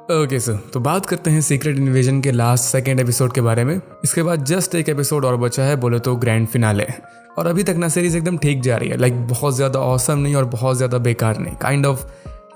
Okay sir, तो बात करते हैं सीक्रेट इन्वेजन के लास्ट सेकेंड एपिसोड के बारे में। इसके बाद जस्ट एक एपिसोड और बचा है, बोले तो ग्रैंड फिनाले। और अभी तक ना सीरीज एकदम ठीक जा रही है, लाइक बहुत ज़्यादा ऑसम नहीं और बहुत ज़्यादा बेकार नहीं, काइंड ऑफ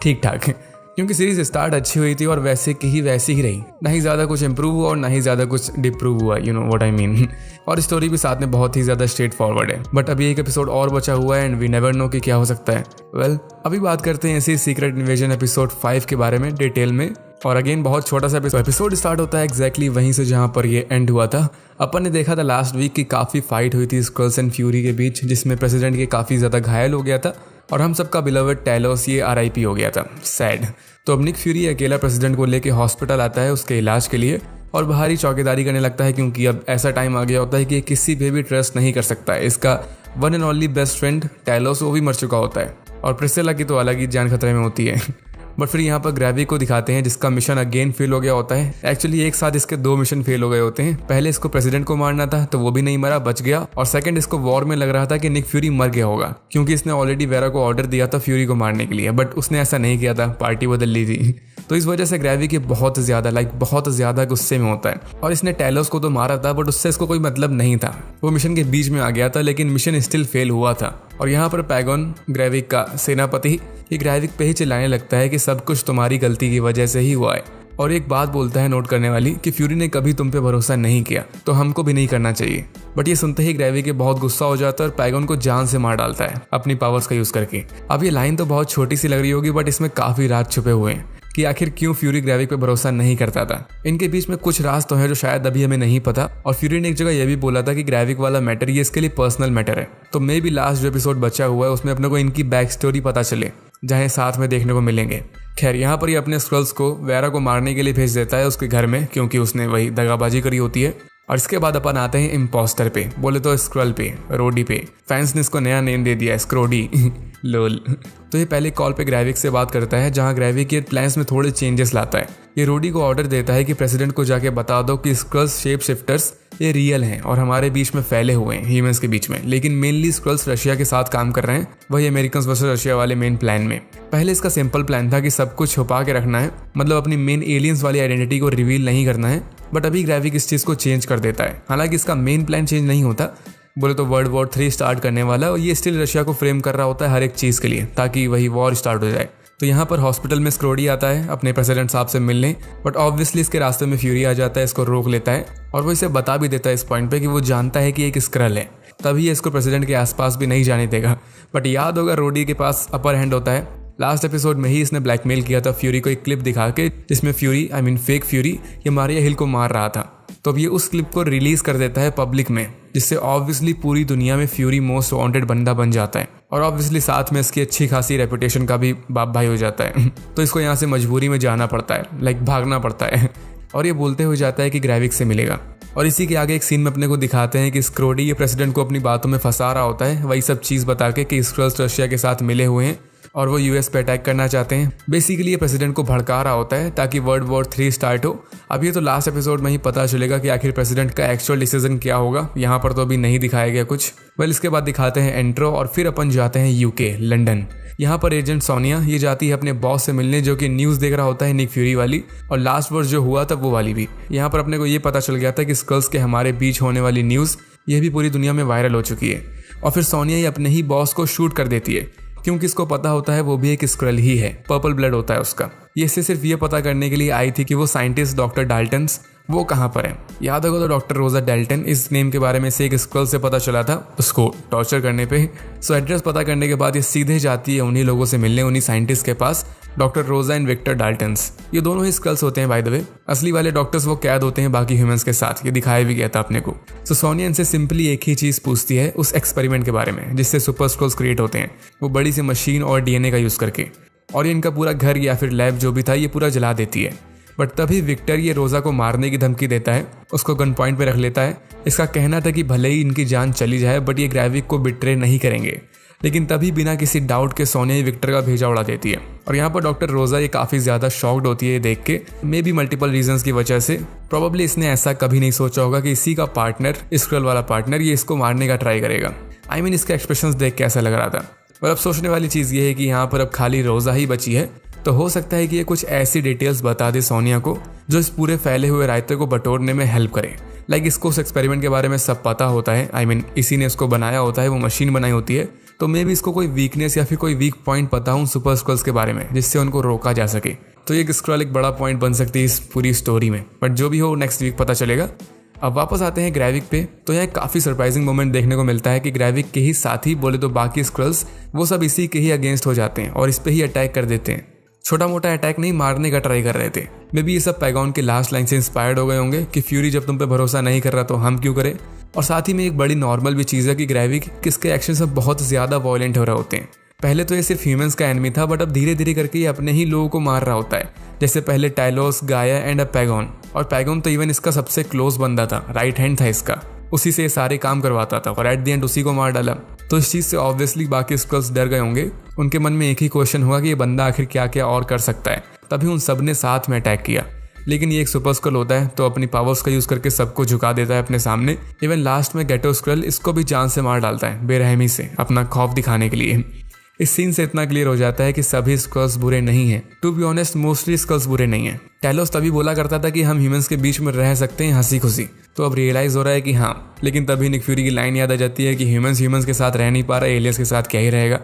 ठीक ठाक। क्योंकि सीरीज स्टार्ट अच्छी हुई थी और वैसे की ही वैसी ही रही, ना ही ज़्यादा कुछ इंप्रूव हुआ और ना ही ज़्यादा कुछ डिप्रूव हुआ, you know what I mean. और स्टोरी भी साथ में बहुत ही ज़्यादा स्ट्रेट फॉरवर्ड है। बट अभी एक एपिसोड और बचा हुआ है एंड वी नेवर नो कि क्या हो सकता है। वेल, अभी बात करते हैं इसी सीक्रेट इन्वेजन एपिसोड 5 के बारे में डिटेल में। और अगेन बहुत छोटा सा एपिसोड स्टार्ट होता है एग्जैक्टली वहीं से जहां पर ये एंड हुआ था। अपन ने देखा था लास्ट वीक की काफ़ी फाइट हुई थी स्क्रल्स एंड फ्यूरी के बीच, जिसमें प्रेसिडेंट के काफ़ी ज़्यादा घायल हो गया था और हम सबका बिलवर्ड टैलोस ये RIP हो गया था। सैड। तो अब निक फ्यूरी अकेला प्रेसिडेंट को लेके हॉस्पिटल आता है उसके इलाज के लिए और बाहरी चौकीदारी करने लगता है, क्योंकि अब ऐसा टाइम आ गया होता है कि किसी पे भी ट्रस्ट नहीं कर सकता है। इसका one and only best friend Talos वो भी मर चुका होता है और प्रिस्सिला की तो अलग ही जान खतरे में होती है। बट फिर यहाँ पर ग्रेविक को दिखाते हैं जिसका मिशन अगेन फेल हो गया होता है। एक्चुअली एक साथ इसके 2 मिशन फेल हो गए होते हैं। पहले इसको प्रेसिडेंट को मारना था तो वो भी नहीं मरा, बच गया। और सेकंड इसको वॉर में लग रहा था कि निक फ्यूरी मर गया होगा, क्योंकि इसने ऑलरेडी वेरा को ऑर्डर दिया था फ्यूरी को मारने के लिए, बट उसने ऐसा नहीं किया था, पार्टी बदल ली थी। तो इस वजह से ग्रेविक बहुत ज़्यादा गुस्से में होता है और इसने टैलोस को तो मारा था बट उससे इसको कोई मतलब नहीं था। वो मिशन के बीच में आ गया था लेकिन मिशन स्टिल फेल हुआ था। और यहाँ पर पैगन ग्रेविक का सेनापति ये ग्रेविक पे ही चिल्लाने लगता है कि सब कुछ तुम्हारी गलती की वजह से ही हुआ है। और एक बात बोलता है नोट करने वाली कि फ्यूरी ने कभी तुम पे भरोसा नहीं किया तो हमको भी नहीं करना चाहिए। बट ये सुनते ही ग्रेविक बहुत गुस्सा हो जाता है और पैगन को जान से मार डालता है अपनी पावर्स का यूज करके। अब ये लाइन तो बहुत छोटी सी लग रही होगी बट इसमें काफी राज छुपे हुए हैं कि आखिर क्यों फ्यूरी ग्रेविक पे भरोसा नहीं करता था। इनके बीच में कुछ राज तो है जो शायद अभी हमें नहीं पता। और फ्यूरी ने एक जगह यह भी बोला था कि ग्रेविक वाला मैटर ये इसके लिए पर्सनल मैटर है। तो मे भी लास्ट जो एपिसोड बचा हुआ है उसमें अपने को इनकी बैक स्टोरी पता चले, जहाँ साथ में देखने को मिलेंगे। खैर, यहाँ पर ये अपने स्क्रल्स को वेरा को मारने के लिए भेज देता है उसके घर में, क्योंकि उसने वही दगाबाजी करी होती है। और इसके बाद अपन आते हैं इम्पोस्टर पे, बोले तो स्क्रल पे, रोडी पे। फैंस ने इसको नया नेम दे दिया, स्क्रोडी। लोल। तो ये पहले कॉल पे ग्रेविक से बात करता है, जहां ग्रेविक के प्लान्स में थोड़े चेंजेस लाता है। ये रोडी को ऑर्डर देता है कि प्रेसिडेंट को जाके बता दो कि स्क्रल्स शेप शिफ्टर्स ये रियल हैं और हमारे बीच में फैले हुए हैं, ह्यूमंस के बीच में, लेकिन मेनली स्क्रल्स रशिया के साथ काम कर रहे हैं, वही अमेरिकन वर्सेस रशिया वाले मेन प्लान में। पहले इसका सिंपल प्लान था कि सब कुछ छुपा के रखना है, मतलब अपनी मेन एलियंस वाली आइडेंटिटी को रिवील नहीं करना है। बट अभी ग्रेविक इस चीज को चेंज कर देता है। हालांकि इसका मेन प्लान चेंज नहीं होता, बोले तो वर्ल्ड वॉर 3 स्टार्ट करने वाला और ये स्टिल रशिया को फ्रेम कर रहा होता है हर एक चीज के लिए, ताकि वही वॉर स्टार्ट हो जाए। तो यहाँ पर हॉस्पिटल में स्क्रोडी आता है अपने प्रेसिडेंट साहब से मिलने, बट ऑब्वियसली इसके रास्ते में फ्यूरी आ जाता है, इसको रोक लेता है और वो इसे बता भी देता है इस पॉइंट पे कि वो जानता है कि एक स्क्रल है, तभी ये इसको प्रेसिडेंट के आसपास भी नहीं जाने देगा। बट याद होगा रोडी के पास अपर हैंड होता है। लास्ट एपिसोड में ही इसने ब्लैकमेल किया था फ्यूरी को एक क्लिप दिखा के, जिसमें फ्यूरी फेक फ्यूरी ये मारिया हिल को मार रहा था। तो अब ये उस क्लिप को रिलीज कर देता है पब्लिक में, जिससे ऑब्वियसली पूरी दुनिया में फ्यूरी मोस्ट वांटेड बंदा बन जाता है और ऑब्वियसली साथ में इसकी अच्छी खासी रेपुटेशन का भी बाप भाई हो जाता है। तो इसको यहाँ से मजबूरी में जाना पड़ता है, लाइक भागना पड़ता है। और ये बोलते हुए जाता है कि ग्रेविक से मिलेगा। और इसी के आगे एक सीन में अपने को दिखाते हैं कि स्क्रोडी ये प्रेसिडेंट को अपनी बातों में फंसा रहा होता है, वही सब चीज़ बता के कि स्क्रल्स रशिया के साथ मिले हुए हैं और वो US पे अटैक करना चाहते हैं। बेसिकली ये प्रेसिडेंट को भड़का रहा होता है ताकि वर्ल्ड वॉर 3 स्टार्ट हो। अब ये तो लास्ट एपिसोड में ही पता चलेगा कि आखिर प्रेसिडेंट का एक्चुअल डिसीजन क्या होगा। यहाँ पर तो अभी नहीं दिखाया गया कुछ। वेल, इसके बाद दिखाते हैं एंट्रो और फिर अपन जाते हैं UK लंदन। यहाँ पर एजेंट सोनिया ये जाती है अपने बॉस से मिलने, जो कि न्यूज़ देख रहा होता है निक फ्यूरी वाली, और लास्ट वर्ष जो हुआ था वो वाली भी। यहाँ पर अपने को ये पता चल गया था कि स्क्रल्स के हमारे बीच होने वाली न्यूज़ ये भी पूरी दुनिया में वायरल हो चुकी है। और फिर सोनिया ये अपने ही बॉस को शूट कर देती है, क्योंकि इसको पता होता है वो भी एक स्क्रल ही है, पर्पल ब्लड होता है उसका। ये सिर्फ ये पता करने के लिए आई थी कि वो साइंटिस्ट डॉक्टर डाल्टन्स वो कहाँ पर है। याद होगा तो डॉक्टर रोजा डाल्टन इस नेम के बारे में से एक स्क्रल से पता चला था उसको टॉर्चर करने पे। सो एड्रेस पता करने के बाद ये सीधे जाती है उन्हीं लोगों से मिलने, उन्हीं साइंटिस्ट के पास, डॉक्टर रोजा एंड विक्टर डाल्टन्स। ये दोनों ही स्क्रल्स होते हैं बाय द वे। असली वाले डॉक्टर्स वो कैद होते हैं बाकी ह्यूमंस के साथ, ये दिखाया भी गया था अपने को। सो सोनिया इनसे सिंपली एक ही चीज पूछती है उस एक्सपेरिमेंट के बारे में जिससे सुपर स्क्रल्स क्रिएट होते हैं, वो बड़ी सी मशीन और DNA का यूज करके। और ये इनका पूरा घर या फिर लैब जो भी था ये पूरा जला देती है। बट तभी विक्टर ये रोजा को मारने की धमकी देता है, उसको गन पॉइंट पे रख लेता है। इसका कहना था कि भले ही इनकी जान चली जाए बट ये ग्रेविक को बिट्रे नहीं करेंगे। लेकिन तभी बिना किसी डाउट के सोनिया विक्टर का भेजा उड़ा देती है। और यहाँ पर डॉक्टर रोजा ये काफ़ी ज़्यादा शॉक्ड होती है देख के, मे बी मल्टीपल रीजंस की वजह से। प्रॉब्ली इसने ऐसा कभी नहीं सोचा होगा कि इसी का पार्टनर, स्क्रल वाला पार्टनर, ये इसको मारने का ट्राई करेगा। I mean, इसके एक्सप्रेशंस देख के ऐसा लग रहा था। पर अब सोचने वाली चीज़ ये है कि यहाँ पर अब खाली रोजा ही बची है तो हो सकता है कि ये कुछ ऐसी डिटेल्स बता दे सोनिया को जो इस पूरे फैले हुए रायते को बटोरने में हेल्प करे। लाइक इसको उस एक्सपेरिमेंट के बारे में सब पता होता है, आई मीन इसी ने इसको बनाया होता है, वो मशीन बनाई होती है, तो मे भी इसको कोई वीकनेस या फिर कोई वीक पॉइंट पता हो सुपर स्क्रल्स के बारे में जिससे उनको रोका जा सके। तो ये स्क्रल एक बड़ा पॉइंट बन सकती है इस पूरी स्टोरी में, बट जो भी हो नेक्स्ट वीक पता चलेगा। अब वापस आते हैं ग्रेविक पे, तो यहाँ काफ़ी सरप्राइजिंग मोमेंट देखने को मिलता है कि ग्रेविक के ही साथी बोले तो बाकी स्क्रल्स वो सब इसी के ही अगेंस्ट हो जाते हैं और इस पे ही अटैक कर देते हैं। छोटा मोटा अटैक नहीं, मारने का ट्राई कर रहे थे। मे बी ये सब पैगॉन के लास्ट लाइन से इंस्पायर्ड हो गए होंगे कि फ्यूरी जब तुम पे भरोसा नहीं कर रहा तो हम क्यों करें। और साथ ही में एक बड़ी नॉर्मल भी चीज़ है कि ग्रेविक किसके एक्शन सब बहुत ज़्यादा वॉयलेंट हो रहे होते हैं। पहले तो ये सिर्फ ह्यूमंस का एनिमी था, बट अब धीरे धीरे करके ये अपने ही लोगों को मार रहा होता है। जैसे पहले टाइलोस, गाया एंड अब पैगॉन। और पैगॉन तो इवन इसका सबसे क्लोज बंदा था, राइट हैंड था इसका, उसी से ये सारे काम करवाता था और एट द एंड उसी को मार डाला। तो इस चीज़ से ऑब्वियसली बाकी स्क्रल्स डर गए होंगे। उनके मन में एक ही क्वेश्चन हुआ कि ये बंदा आखिर क्या क्या और कर सकता है। तभी उन सब ने साथ में अटैक किया। लेकिन ये एक सुपर स्क्रल होता है तो अपनी पावर्स का यूज़ करके सबको झुका देता है अपने सामने। इवन लास्ट में गेटो स्क्रल इसको भी जान से मार डालता है बेरहमी से, अपना खौफ दिखाने के लिए। इस सीन से इतना क्लियर हो जाता है कि सभी स्क्रल्स बुरे नहीं हैं। To be honest mostly squirrels बुरे नहीं हैं। टैलोस तभी बोला करता था कि हम ह्यूमंस के बीच में रह सकते हैं हंसी खुशी, तो अब रियलाइज हो रहा है कि हाँ। लेकिन तभी निक फ्यूरी की लाइन याद आ जाती है कि ह्यूमंस के साथ रह नहीं पा रहा, एलियंस के साथ क्या ही रहेगा।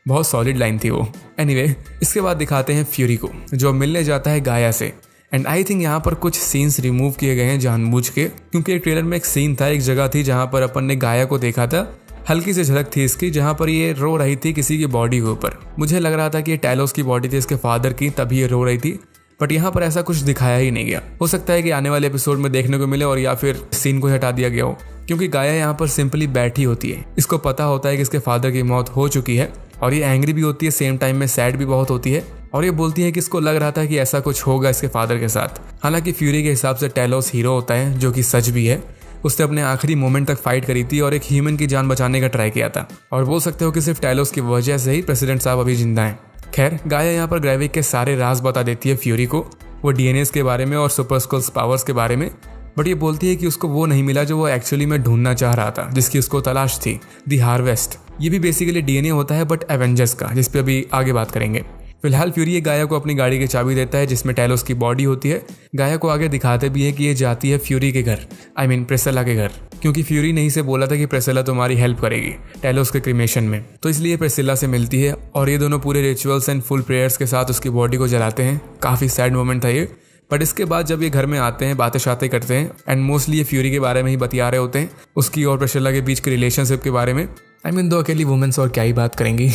बहुत सॉलिड लाइन थी वो। एनीवे, इसके बाद दिखाते हैं फ्यूरी को जो मिलने जाता है गाया से। एंड आई थिंक यहाँ पर कुछ सीन्स रिमूव किए गए हैं जानबूझ के, क्योंकि ट्रेलर में एक सीन था, एक जगह थी जहाँ पर अपन ने गाया को देखा था। हल्की सी झलक थी इसकी जहाँ पर ये रो रही थी किसी की बॉडी के ऊपर। मुझे लग रहा था कि ये टैलोस की बॉडी थी इसके फादर की, तभी ये रो रही थी। बट यहाँ पर ऐसा कुछ दिखाया ही नहीं गया। हो सकता है कि आने वाले एपिसोड में देखने को मिले और या फिर सीन को हटा दिया गया हो, क्योंकि गाया यहाँ पर सिंपली बैठी होती है। इसको पता होता है कि इसके फादर की मौत हो चुकी है और ये एंग्री भी होती है, सेम टाइम में सैड भी बहुत होती है। और ये बोलती है कि इसको लग रहा था कि ऐसा कुछ होगा इसके फादर के साथ। हालांकि फ्यूरी के हिसाब से टैलोस हीरो होता है, जो कि सच भी है। उसने अपने आखिरी मोमेंट तक फाइट करी थी और एक ह्यूमन की जान बचाने का ट्राई किया था। और बोल सकते हो कि सिर्फ टैलोस की वजह से ही प्रेसिडेंट साहब अभी जिंदा हैं। खैर, गाया यहाँ पर ग्रेविक के सारे राज बता देती है फ्यूरी को, वो डीएनए के बारे में और सुपर स्क्रल्स पावर्स के बारे में। बट ये बोलती है कि उसको वो नहीं मिला जो वो एक्चुअली में ढूंढना चाह रहा था, जिसकी उसको तलाश थी, दी हार्वेस्ट। ये भी बेसिकली डीएनए होता है, बट एवेंजर्स का, जिस पे अभी आगे बात करेंगे। फिलहाल फ्यूरी गाया को अपनी गाड़ी की चाबी देता है जिसमें टैलोस की बॉडी होती है। गाया को आगे दिखाते भी है कि ये जाती है फ्यूरी के घर, आई मीन प्रिसिला के घर, क्योंकि फ्यूरी ने ही से बोला था कि प्रिसिला तुम्हारी हेल्प करेगी टैलोस के क्रिमेशन में। तो इसलिए प्रिसिला से मिलती है और ये दोनों पूरे रिचुअल्स एंड फुल प्रेयर्स के साथ उसकी बॉडी को जलाते हैं। काफ़ी सैड मोमेंट था ये। बट इसके बाद जब ये घर में आते हैं, बातें शातें करते हैं एंड मोस्टली ये फ्यूरी के बारे में ही बतिया रहे होते हैं, उसकी और प्रिसिला के बीच के रिलेशनशिप के बारे में। आई मीन दो अकेली वुमेन्स और क्या ही बात करेंगी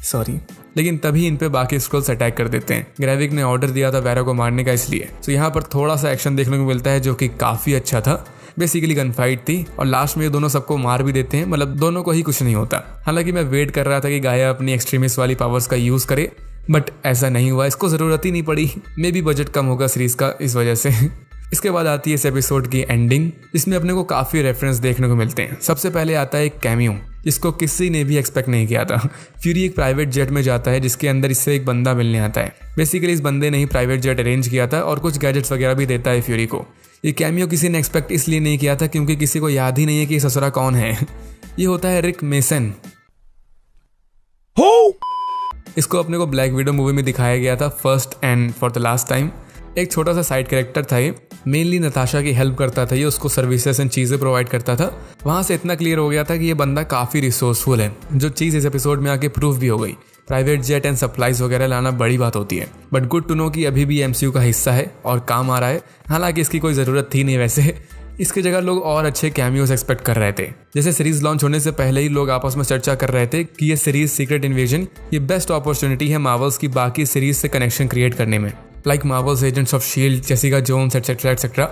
सॉरी। लेकिन तभी इन पे बाकी स्क्रल्स अटैक कर देते हैं। ग्रेविक ने ऑर्डर दिया था वेरा को मारने का, इसलिए तो यहाँ पर थोड़ा सा एक्शन देखने को मिलता है जो कि काफ़ी अच्छा था। बेसिकली गन फाइट थी और लास्ट में ये दोनों सबको मार भी देते हैं, मतलब दोनों को ही कुछ नहीं होता। हालांकि मैं वेट कर रहा था कि गाया अपनी एक्सट्रीमिस्ट वाली पावर्स का यूज़ करे, बट ऐसा नहीं हुआ, इसको ज़रूरत ही नहीं पड़ी। मे बी बजट कम होगा सीरीज़ का इस वजह से। इसके बाद आती है इस एपिसोड की एंडिंग, जिसमें अपने को काफ़ी रेफरेंस देखने को मिलते हैं। सबसे पहले आता है एक कैमियो, जिसको किसी ने भी एक्सपेक्ट नहीं किया था। फ्यूरी एक प्राइवेट जेट में जाता है जिसके अंदर इससे एक बंदा मिलने आता है। बेसिकली इस बंदे ने ही प्राइवेट जेट अरेंज किया था और कुछ गैजेट्स वगैरह भी देता है फ्यूरी को। ये कैमियो किसी ने एक्सपेक्ट इसलिए नहीं किया था क्योंकि किसी को याद ही नहीं है कि ये ससुरा कौन है। ये होता है रिक मेसन। इसको अपने को ब्लैक विडो मूवी में दिखाया गया था first and for the last time. एक छोटा सा साइड कैरेक्टर था ये, मेनली नताशा की हेल्प करता था ये, उसको सर्विसेज एंड चीज़ें प्रोवाइड करता था। वहाँ से इतना क्लियर हो गया था कि ये बंदा काफ़ी रिसोर्सफुल है, जो चीज़ इस एपिसोड में आके प्रूफ भी हो गई। प्राइवेट जेट एंड सप्लाईज वगैरह लाना बड़ी बात होती है, बट गुड टू नो कि अभी भी एमसीयू का हिस्सा है और काम आ रहा है। हालांकि इसकी कोई ज़रूरत थी नहीं वैसे, इसकी जगह लोग और अच्छे कैमियोस एक्सपेक्ट कर रहे थे। जैसे सीरीज लॉन्च होने से पहले ही लोग आपस में चर्चा कर रहे थे कि ये सीरीज सीक्रेट इन्वेजन ये बेस्ट अपॉर्चुनिटी है मार्वल्स की बाकी सीरीज से कनेक्शन क्रिएट करने में, like Marvel's agents of Shield, Jessica Jones etcetera etcetera.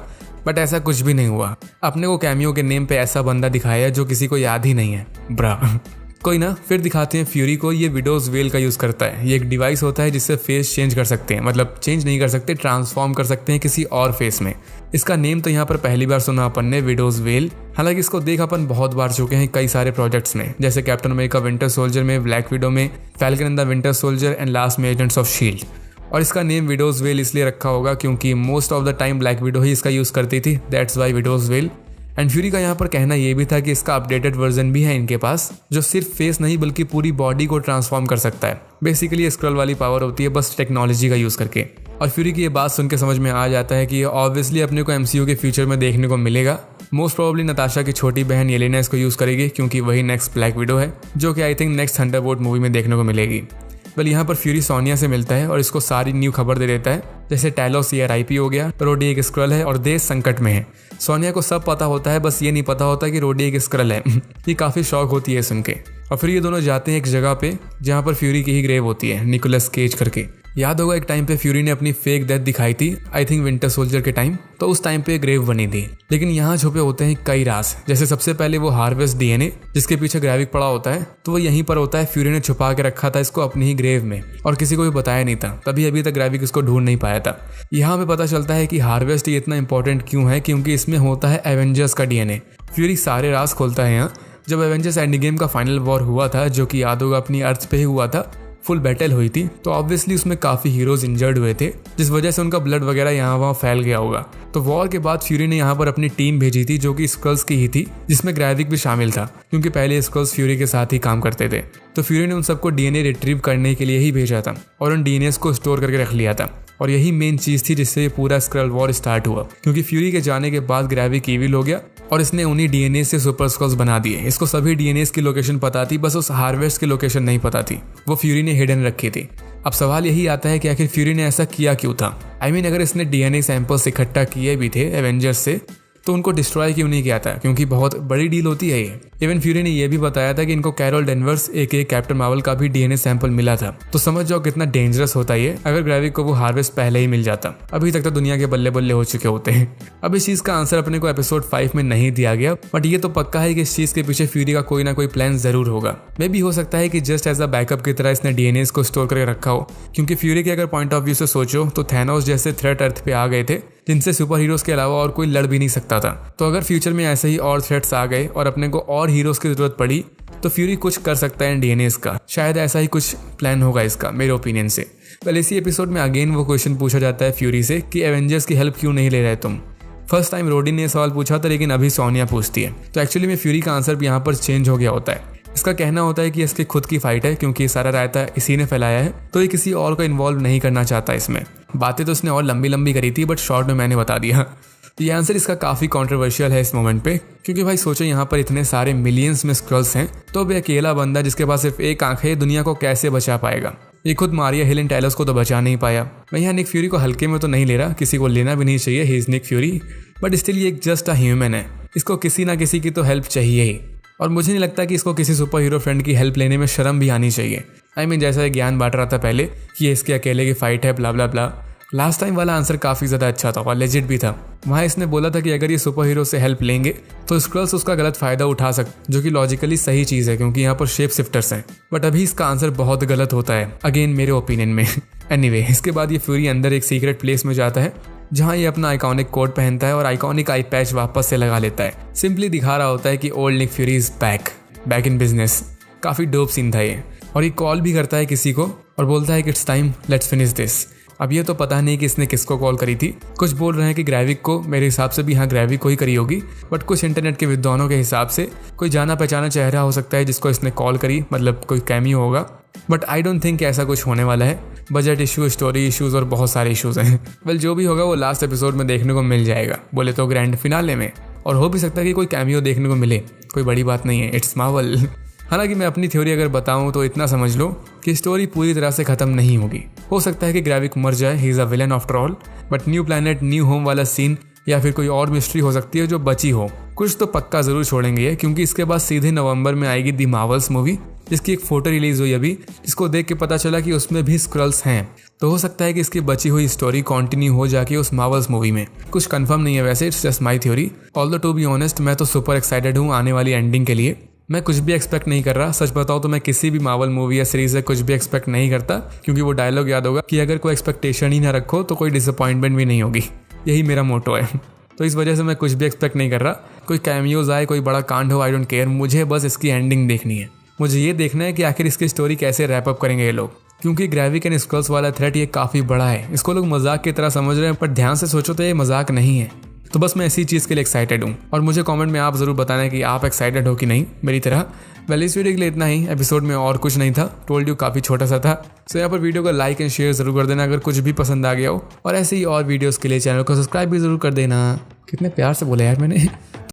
But ऐसा कुछ भी नहीं हुआ। अपने को कैमियो के नेम पे ऐसा बंदा दिखाया है जो किसी को याद ही नहीं है, ब्रा। कोई ना, फिर दिखाते हैं फ्यूरी को। ये विडोज वेल का यूज़ करता है। ये एक डिवाइस होता है जिससे फेस चेंज कर सकते हैं, मतलब चेंज नहीं कर सकते, ट्रांसफॉर्म कर सकते हैं किसी और फेस में। इसका नेम तो यहाँ पर पहली बार सुना अपन ने, विडोज वेल। हालांकि इसको देख अपन बहुत बार चुके हैं कई सारे प्रोजेक्ट्स में, जैसे कैप्टन अमेरिका विंटर सोल्जर में, ब्लैक विडो में, Falcon and the Winter Soldier and last में एजेंट्स ऑफ शील्ड। और इसका नेम विडोज वेल इसलिए रखा होगा क्योंकि most of the time Black Widow ही इसका यूज़ करती थी, that's why widow's well. And Fury का यहाँ पर कहना ये भी था कि इसका अपडेटेड वर्जन भी है इनके पास, जो सिर्फ फेस नहीं बल्कि पूरी बॉडी को ट्रांसफॉर्म कर सकता है। बेसिकली स्क्रल वाली पावर होती है बस टेक्नोलॉजी का यूज करके। और फ्यूरी की ये बात सुन के समझ में आ जाता है कि ये ऑब्वियसली अपने को MCU के फ्यूचर में देखने को मिलेगा। मोस्ट प्रोबेबली नताशा की छोटी बहन येलेना इसको यूज करेगी, क्योंकि वही नेक्स्ट ब्लैक विडो है, जो कि I think next Thunderbolt movie में देखने को मिलेगी। वेल यहाँ पर फ्यूरी सोनिया से मिलता है और इसको सारी न्यू खबर दे देता है, जैसे टैलोस RIP हो गया, रोडी एक स्क्रल है और देश संकट में है। सोनिया को सब पता होता है, बस ये नहीं पता होता कि रोडी एक स्क्रल है। ये काफी शॉक होती है सुन के। और फिर ये दोनों जाते हैं एक जगह पे जहाँ पर फ्यूरी की ही ग्रेव होती है, निकोलस केज करके। याद होगा एक टाइम पे फ्यूरी ने अपनी फेक डेथ दिखाई थी, आई थिंक विंटर सोल्जर के टाइम, तो उस टाइम पे ग्रेव बनी थी। लेकिन यहाँ छुपे होते हैं कई राज, जैसे सबसे पहले वो हार्वेस्ट DNA जिसके पीछे ग्रेविक पड़ा होता है, तो वो यहीं पर होता है। फ्यूरी ने छुपा के रखा था इसको अपनी ही ग्रेव में और किसी को भी बताया नहीं था, तभी अभी तक ग्रेविक इसको ढूंढ नहीं पाया था। यहाँ पे पता चलता है कि हार्वेस्ट इतना इंपॉर्टेंट क्यों है, क्योंकि इसमें होता है एवेंजर्स का DNA। फ्यूरी सारे राज खोलता है यहाँ। जब एवेंजर्स एंड गेम का फाइनल वॉर हुआ था, जो कि याद होगा अपनी अर्थ पे ही हुआ था, फुल बैटल हुई थी, तो ऑब्वियसली उसमें काफी हीरोज इंजर्ड हुए थे, जिस वजह से उनका ब्लड वगैरह यहाँ वहाँ फैल गया होगा। तो वॉर के बाद फ्यूरी ने यहाँ पर अपनी टीम भेजी थी, जो कि स्कल्स की ही थी, जिसमें ग्रेविक भी शामिल था, क्योंकि पहले स्कल्स फ्यूरी के साथ ही काम करते थे। तो फ्यूरी ने उन सबको DNA रिट्रीव करने के लिए ही भेजा था और उन DNAs को स्टोर करके रख लिया था। और यही मेन चीज थी जिससे ये पूरा स्क्रल वॉर स्टार्ट हुआ, क्योंकि फ्यूरी के जाने के बाद ग्रेविक इविल हो गया और इसने उन्हीं DNA से सुपर स्कल्स बना दिए। इसको सभी DNAs की लोकेशन पता थी, बस उस हार्वेस्ट की लोकेशन नहीं पता थी, वो फ्यूरी ने हिडन रखी थी। अब सवाल यही आता है कि आखिर फ्यूरी ने ऐसा किया क्यों था। आई मीन अगर इसने DNA सैंपल्स इकट्ठा किए भी थे एवेंजर्स से, तो उनको डिस्ट्रॉय क्यों नहीं किया था, क्योंकि बहुत बड़ी डील होती है ये। इवन फ्यूरी ने यह भी बताया था कि इनको Carol Danvers AKA captain Marvel का भी DNA सैंपल मिला था। तो समझ जाओ कितना डेंजरस होता है ये, अगर ग्रेविक को वो हार्वेस्ट पहले ही मिल जाता। अभी तक तो दुनिया के बल्ले बल्ले हो चुके होते हैं। अब इस चीज का आंसर अपने को एपिसोड 5 में नहीं दिया गया, बट ये तो पक्का है कि इस चीज के पीछे फ्यूरी का कोई ना कोई प्लान जरूर होगा। मे भी हो सकता है कि जस्ट एज अ बैकअप की तरह इसने DNAs को स्टोर करके रखा हो, क्योंकि फ्यूरी के अगर पॉइंट ऑफ व्यू से सोचो तो थैनोस जैसे थ्रेट अर्थ पे आ गए थे, जिनसे सुपर हीरोज के अलावा और कोई लड़ भी नहीं सकता था। तो अगर फ्यूचर में ऐसे ही और थ्रेट्स आ गए और अपने को और हीरोज की जरूरत पड़ी, तो फ्यूरी कुछ कर सकता है DNAs का। शायद ऐसा ही कुछ प्लान होगा इसका, मेरे ओपिनियन से। पहले इसी एपिसोड में अगेन वो क्वेश्चन पूछा जाता है फ्यूरी से कि एवेंजर्स की हेल्प क्यों नहीं ले रहे तुम। फर्स्ट टाइम रोडी ने सवाल पूछा था, लेकिन अभी सोनिया पूछती है। तो एक्चुअली में फ्यूरी का आंसर भी यहाँ पर चेंज हो गया होता है। इसका कहना होता है कि इसकी खुद की फाइट है, क्योंकि ये सारा रायता इसी ने फैलाया है, तो ये किसी और को इन्वॉल्व नहीं करना चाहता इसमें। बातें तो उसने और लंबी लंबी करी थी, बट शॉर्ट में मैंने बता दिया। ये आंसर इसका काफी कंट्रोवर्शियल है इस मोमेंट पे, क्योंकि भाई सोचो यहाँ पर इतने सारे मिलियंस में स्क्रल्स हैं, तो भी अकेला बंदा जिसके पास सिर्फ एक आंख है दुनिया को कैसे बचा पाएगा। ये खुद मारिया हिल एंड टैलोस को तो बचा नहीं पाया। मैं यहाँ निक फ्यूरी को हल्के में तो नहीं ले रहा, किसी को लेना भी नहीं चाहिए, he is Nick Fury, but still ये जस्ट अ ह्यूमन है। इसको किसी ना किसी की तो हेल्प चाहिए ही, और मुझे नहीं लगता कि इसको किसी सुपर हीरो फ्रेंड की हेल्प लेने में शर्म भी आनी चाहिए। आई मीन जैसा ये ज्ञान बांट रहा था पहले कि ये इसके अकेले की फाइट है, ब्ला ब्ला ब्ला। लास्ट टाइम वाला आंसर काफी ज्यादा अच्छा था और लेजिट भी था। वहाँ इसने बोला था कि अगर ये सुपर हीरो से हेल्प लेंगे तो स्क्रल्स उसका गलत फायदा उठा सकते, जो कि लॉजिकली सही चीज है, क्योंकि यहाँ पर शेप शिफ्टर्स हैं। बट अभी इसका आंसर बहुत गलत होता है, अगेन मेरे ओपिनियन में। एनीवे, इसके बाद ये फ्यूरी अंदर एक सीक्रेट प्लेस में जाता है, जहाँ ये अपना आइकॉनिक कोट पहनता है और आइकॉनिक आई पैच वापस से लगा लेता है। सिंपली दिखा रहा होता है कि old Nick Fury is back in business. काफी डोप सीन था ये। और ये कॉल भी करता है किसी को और बोलता है कि it's time, let's finish this. अब ये तो पता नहीं कि इसने किसको कॉल करी थी। कुछ बोल रहे हैं कि ग्रेविक को, मेरे हिसाब से भी यहाँ ग्रेविक को ही करी होगी, बट कुछ इंटरनेट के विद्वानों के हिसाब से कोई जाना पहचाना चेहरा हो सकता है जिसको इसने कॉल करी, मतलब कोई कैमियो होगा। बट आई डोंट थिंक ऐसा कुछ होने वाला है। बजट इशू, स्टोरी इशूज और बहुत सारे इशूज हैं। वेल जो भी होगा वो लास्ट एपिसोड में देखने को मिल जाएगा, बोले तो ग्रैंड फिनाले में। और हो भी सकता है कि कोई कैमियो देखने को मिले, कोई बड़ी बात नहीं है, इट्स मार्वल। हालांकि मैं अपनी थ्योरी अगर बताऊं तो इतना समझ लो कि स्टोरी पूरी तरह से खत्म नहीं होगी। हो सकता है कि ग्रेविक मर जाए, he is a villain after all, but new planet new home वाला सीन या फिर कोई और मिस्ट्री हो सकती है जो बची हो। कुछ तो पक्का जरूर छोड़ेंगे ये, क्योंकि इसके बाद सीधे नवंबर में आएगी दी मार्वल्स मूवी, जिसकी एक फोटो रिलीज हुई अभी, जिसको देख के पता चला कि उसमें भी स्क्रल्स हैं। तो हो सकता है कि इसकी बची हुई स्टोरी कंटिन्यू हो जाके उस मार्वल्स मूवी में। कुछ कंफर्म नहीं है वैसे, it's just my theory. Although to be honest मैं तो सुपर एक्साइटेड हूँ आने वाली एंडिंग के लिए। मैं कुछ भी एक्सपेक्ट नहीं कर रहा, सच बताऊं तो मैं किसी भी मार्वल मूवी या सीरीज से कुछ भी एक्सपेक्ट नहीं करता, क्योंकि वो डायलॉग याद होगा कि अगर कोई एक्सपेक्टेशन ही ना रखो तो कोई डिसअपॉइंटमेंट भी नहीं होगी। यही मेरा मोटो है। तो इस वजह से मैं कुछ भी एक्सपेक्ट नहीं कर रहा। कोई कैमियोज आए, कोई बड़ा कांड हो, आई डोंट केयर। मुझे बस इसकी एंडिंग देखनी है। मुझे ये देखना है कि आखिर इसकी स्टोरी कैसे रैप अप करेंगे ये लोग, क्योंकि ग्रेविक एंड स्क्रल्स वाला थ्रेट ये काफी बड़ा है। इसको लोग मजाक की तरह समझ रहे हैं, पर ध्यान से सोचो तो ये मजाक नहीं है। तो बस मैं इसी चीज़ के लिए एक्साइटेड हूँ। और मुझे कमेंट में आप ज़रूर बताना कि आप एक्साइटेड हो कि नहीं मेरी तरह। वेल इस वीडियो के लिए इतना ही, एपिसोड में और कुछ नहीं था, टोल्ड यू काफ़ी छोटा सा था। सो यहाँ पर वीडियो को लाइक एंड शेयर ज़रूर कर देना अगर कुछ भी पसंद आ गया हो, और ऐसे ही और वीडियोज़ के लिए चैनल को सब्सक्राइब भी ज़रूर कर देना। कितने प्यार से बोला यार मैंने।